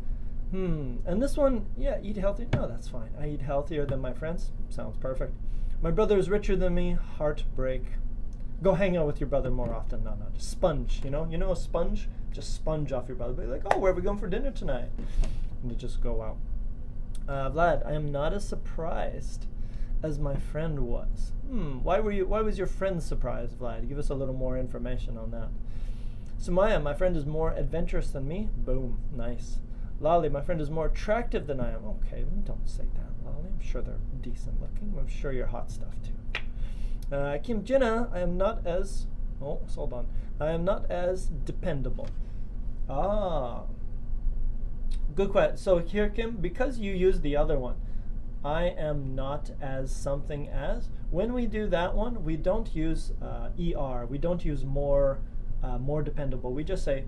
[SPEAKER 1] And this one, yeah, eat healthier. No, that's fine. I eat healthier than my friends. Sounds perfect. My brother is richer than me. Heartbreak. Go hang out with your brother more often. No, just sponge. You know a sponge? Just sponge off your brother. Be like, oh, where are we going for dinner tonight? And to just go out. Vlad, I am not as surprised as my friend was. Why was your friend surprised, Vlad? Give us a little more information on that. Sumaya, my friend is more adventurous than me. Boom, nice. Lali, my friend is more attractive than I am. Okay, don't say that, Lali. I'm sure they're decent looking. I'm sure you're hot stuff too. Kim Jinna, I am not as, hold on. I am not as dependable. Good question. So here, Kim, because you used the other one, I am not as something as, when we do that one, we don't use ER. We don't use more dependable. We just say,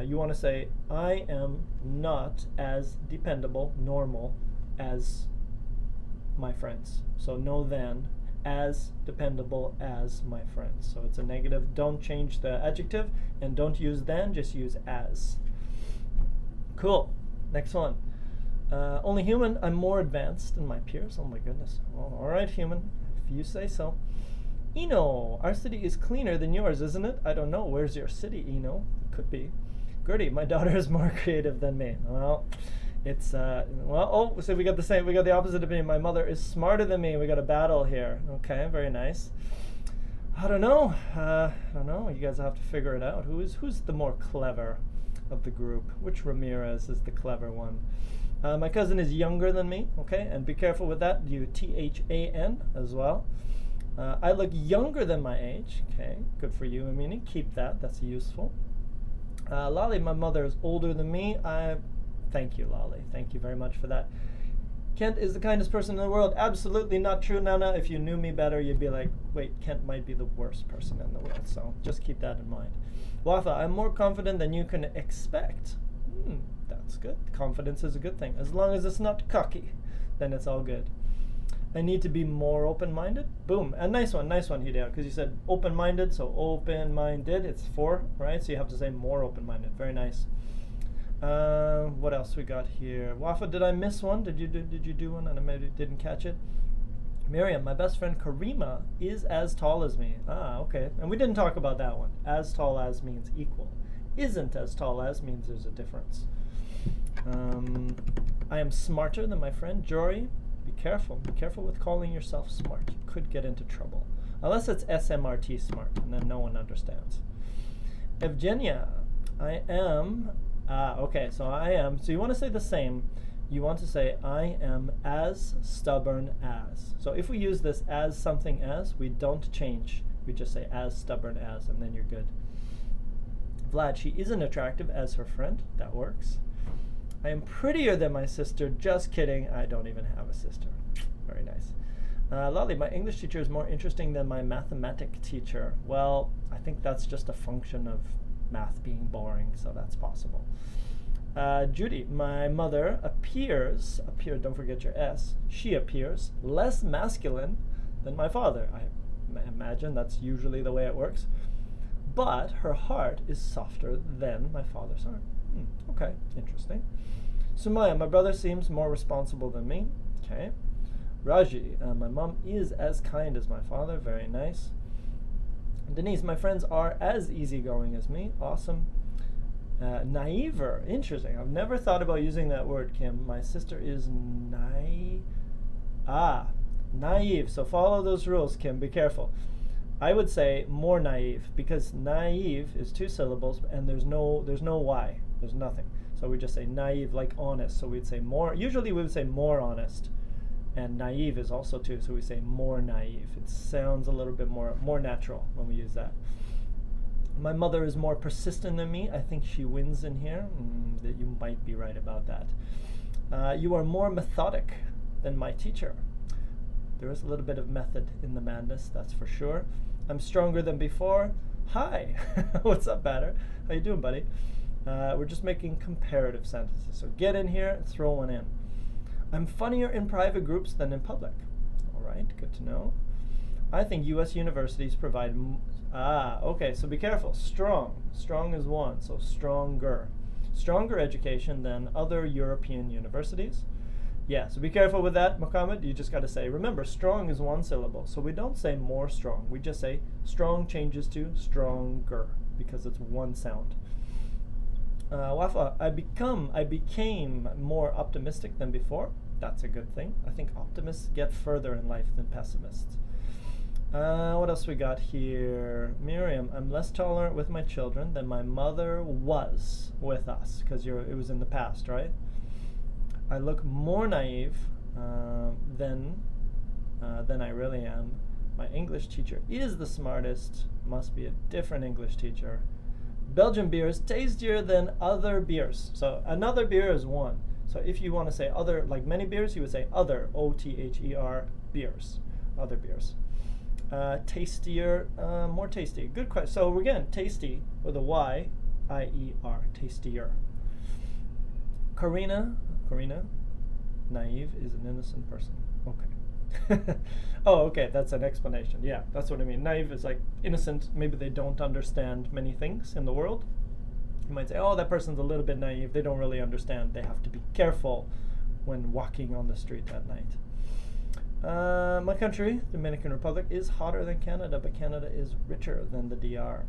[SPEAKER 1] you want to say, I am not as dependable, normal, as my friends. So no then, as dependable as my friends. So it's a negative. Don't change the adjective, and don't use then, just use as. Cool. Next one. Only human, I'm more advanced than my peers. Oh my goodness. Well, all right, human, if you say so. Eno, our city is cleaner than yours, isn't it? I don't know. Where's your city, Eno? Could be. Gertie, my daughter is more creative than me. Well, it's, so we got the same. We got the opposite opinion. My mother is smarter than me. We got a battle here. Okay, very nice. I don't know. You guys have to figure it out. Who's the more clever of the group? Which Ramirez is the clever one? My cousin is younger than me, okay? And be careful with that. You THAN as well. I look younger than my age, okay? Good for you, Amini. Keep that. That's useful. Lali, my mother is older than me. Thank you, Lali. Thank you very much for that. Kent is the kindest person in the world. Absolutely not true, Nana. If you knew me better, you'd be like, wait, Kent might be the worst person in the world. So just keep that in mind. Wafa, I'm more confident than you can expect. That's good. Confidence is a good thing. As long as it's not cocky, then it's all good. I need to be more open-minded. Boom. And nice one, Hideo, because you said open-minded, so open-minded, it's 4, right? So you have to say more open-minded. Very nice. What else we got here? Wafa, did I miss one? Did you do one and I maybe didn't catch it? Miriam, my best friend Karima is as tall as me. Okay. And we didn't talk about that one. As tall as means equal. Isn't as tall as means there's a difference. I am smarter than my friend Jory. Be careful. Be careful with calling yourself smart. You could get into trouble. Unless it's SMRT smart, and then no one understands. Evgenia, I am... okay, so I am. So you want to say the same. you want to say, I am as stubborn as. So if we use this as something as, we don't change. We just say as stubborn as, and then you're good. Vlad, she isn't attractive as her friend. That works. I am prettier than my sister. Just kidding. I don't even have a sister. Very nice. Lolly, my English teacher is more interesting than my mathematic teacher. Well, I think that's just a function of math being boring, so that's possible. Judy, my mother appears, don't forget your S, she appears less masculine than my father. I imagine that's usually the way it works. But her heart is softer than my father's heart. Okay, interesting. Sumaya, my brother seems more responsible than me. Okay. Raji, my mom is as kind as my father. Very nice. Denise, my friends are as easygoing as me. Awesome. Naiver, interesting. I've never thought about using that word, Kim. My sister is naive. So follow those rules, Kim. Be careful. I would say more naive, because naive is 2 syllables and there's no Y. There's nothing. So we just say naive, like honest. So we'd say more. Usually we would say more honest. And naive is also 2, so we say more naive. It sounds a little bit more natural when we use that. My mother is more persistent than me. I think she wins in here. That you might be right about that. You are more methodic than my teacher. There is a little bit of method in the madness, that's for sure. I'm stronger than before. Hi. What's up, Batter? How you doing, buddy? We're just making comparative sentences. So get in here, throw one in. I'm funnier in private groups than in public. All right, good to know. I think U.S. universities provide... okay, so be careful. Strong. Strong is 1, so stronger. Stronger education than other European universities. Yeah, so be careful with that, Mohammed. You just got to say, remember, strong is 1 syllable. So we don't say more strong. We just say strong changes to stronger because it's 1 sound. Wafa, I became more optimistic than before. That's a good thing. I think optimists get further in life than pessimists. What else we got here? Miriam, I'm less tolerant with my children than my mother was with us, because it was in the past, right? I look more naive than I really am. My English teacher is the smartest. Must be a different English teacher. Belgian beer is tastier than other beers. So another beer is 1. So if you want to say other, like many beers, you would say other, O-T-H-E-R, beers, other beers. Tastier, more tasty. Good question. So again, tasty with a Y, I-E-R, tastier. Karina, naive is an innocent person. Okay. Oh, okay, that's an explanation. Yeah, that's what I mean. Naive is like innocent. Maybe they don't understand many things in the world. You might say, oh, that person's a little bit naive. They don't really understand. They have to be careful when walking on the street at night. My country, Dominican Republic, is hotter than Canada, but Canada is richer than the DR.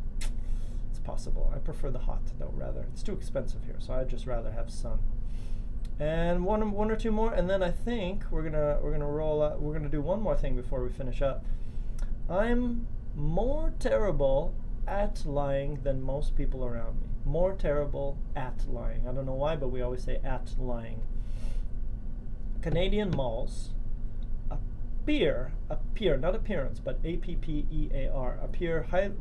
[SPEAKER 1] It's possible. I prefer the hot, though, rather. It's too expensive here, so I'd just rather have sun. And one or two more, and then I think we're gonna roll out. We're gonna do one more thing before we finish up. I'm more terrible at lying than most people around me. More terrible at lying. I don't know why, but we always say at lying. Canadian malls appear, not appearance, but A-P-P-E-A-R, appear high.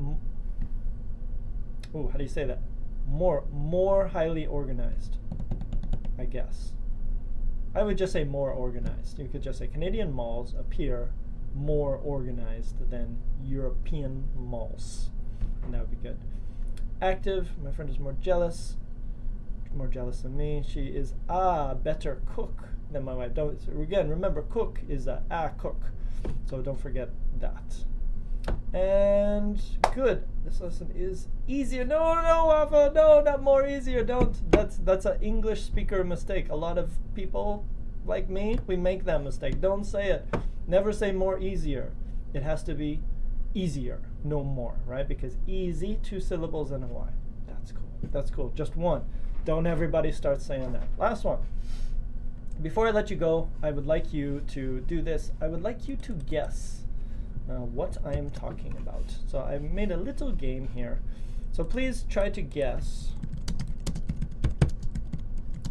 [SPEAKER 1] How do you say that? More highly organized, I guess. I would just say more organized. You could just say Canadian malls appear more organized than European malls. And that would be good. Active, my friend is more jealous than me. She is a better cook than my wife. So again, remember, cook is a cook. So don't forget that. And good. This lesson is easier. No, Wafa, no, not more easier. Don't. That's an English speaker mistake. A lot of people like me, we make that mistake. Don't say it. Never say more easier. It has to be easier, no more, right? Because easy, 2 syllables and a Y. That's cool. That's cool. Just 1. Don't everybody start saying that. Last one. Before I let you go, I would like you to do this. I would like you to guess what I am talking about. So I've made a little game here. So please try to guess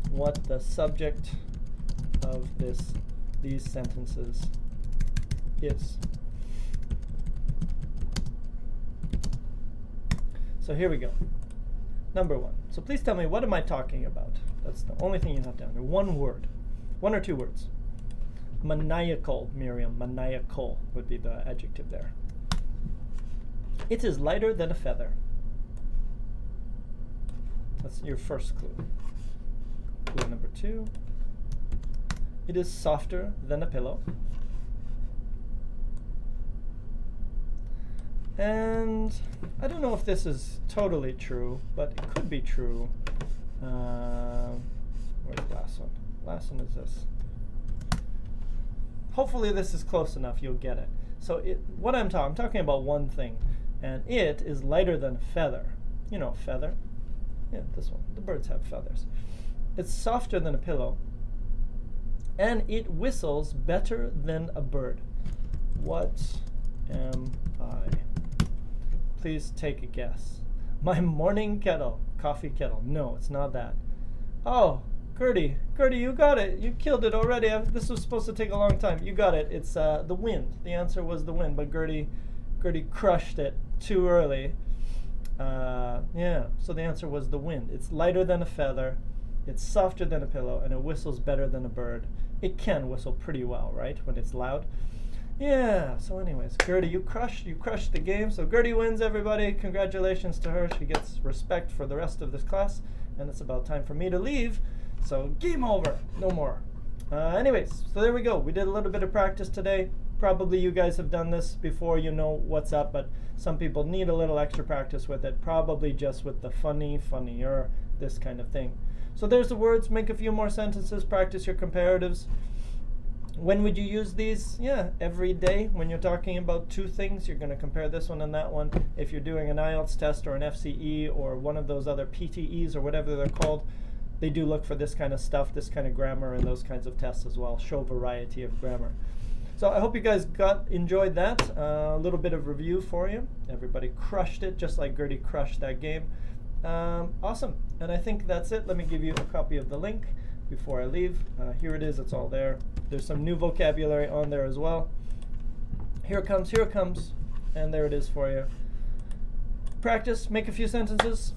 [SPEAKER 1] what the subject of these sentences is. So here we go. Number 1. So please tell me, what am I talking about? That's the only thing you have down there. One word. 1 or 2 words. Maniacal, Miriam. Maniacal would be the adjective there. It is lighter than a feather. That's your first clue. Clue number 2. It is softer than a pillow. And I don't know if this is totally true, but it could be true. Where's the last one? Last one is this. Hopefully this is close enough, you'll get it. So I'm talking about one thing, and it is lighter than a feather. You know, feather. Yeah, this one. The birds have feathers. It's softer than a pillow, and it whistles better than a bird. What am I? Please take a guess. My morning kettle. Coffee kettle. No, it's not that. Oh, Gertie, you got it. You killed it already. This was supposed to take a long time. You got it. It's the wind. The answer was the wind, but Gertie crushed it too early. Yeah, so the answer was the wind. It's lighter than a feather. It's softer than a pillow, and it whistles better than a bird. It can whistle pretty well, right, when it's loud. Yeah, so anyways, Gertie, you crushed the game. So Gertie wins, everybody. Congratulations to her. She gets respect for the rest of this class, and it's about time for me to leave. So game over. No more. Anyways, so there we go. We did a little bit of practice today. Probably you guys have done this before, you know what's up, but some people need a little extra practice with it, probably just with the funnier, this kind of thing. So there's the words. Make a few more sentences. Practice your comparatives. When would you use these? Yeah, every day. When you're talking about 2 things, you're going to compare this one and that one. If you're doing an IELTS test or an FCE or one of those other PTEs or whatever they're called, they do look for this kind of stuff, this kind of grammar, and those kinds of tests as well. Show variety of grammar. So I hope you guys enjoyed that. A little bit of review for you. Everybody crushed it, just like Gertie crushed that game. Awesome. And I think that's it. Let me give you a copy of the link before I leave. Here it is. It's all there. There's some new vocabulary on there as well. Here it comes. And there it is for you. Practice. Make a few sentences.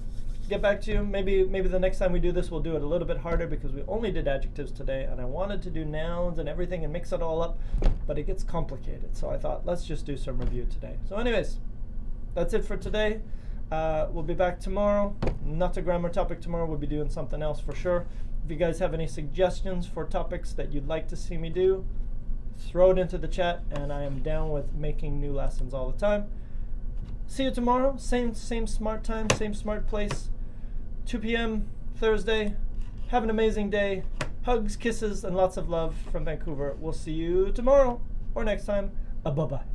[SPEAKER 1] Get back to you. Maybe the next time we do this, we'll do it a little bit harder because we only did adjectives today, and I wanted to do nouns and everything and mix it all up, but it gets complicated. So I thought, let's just do some review today. So anyways, that's it for today. We'll be back tomorrow. Not a grammar topic tomorrow. We'll be doing something else for sure. If you guys have any suggestions for topics that you'd like to see me do, throw it into the chat, and I am down with making new lessons all the time. See you tomorrow. Same smart time, same smart place. 2 p.m. Thursday. Have an amazing day. Hugs, kisses, and lots of love from Vancouver. We'll see you tomorrow or next time. Bye-bye.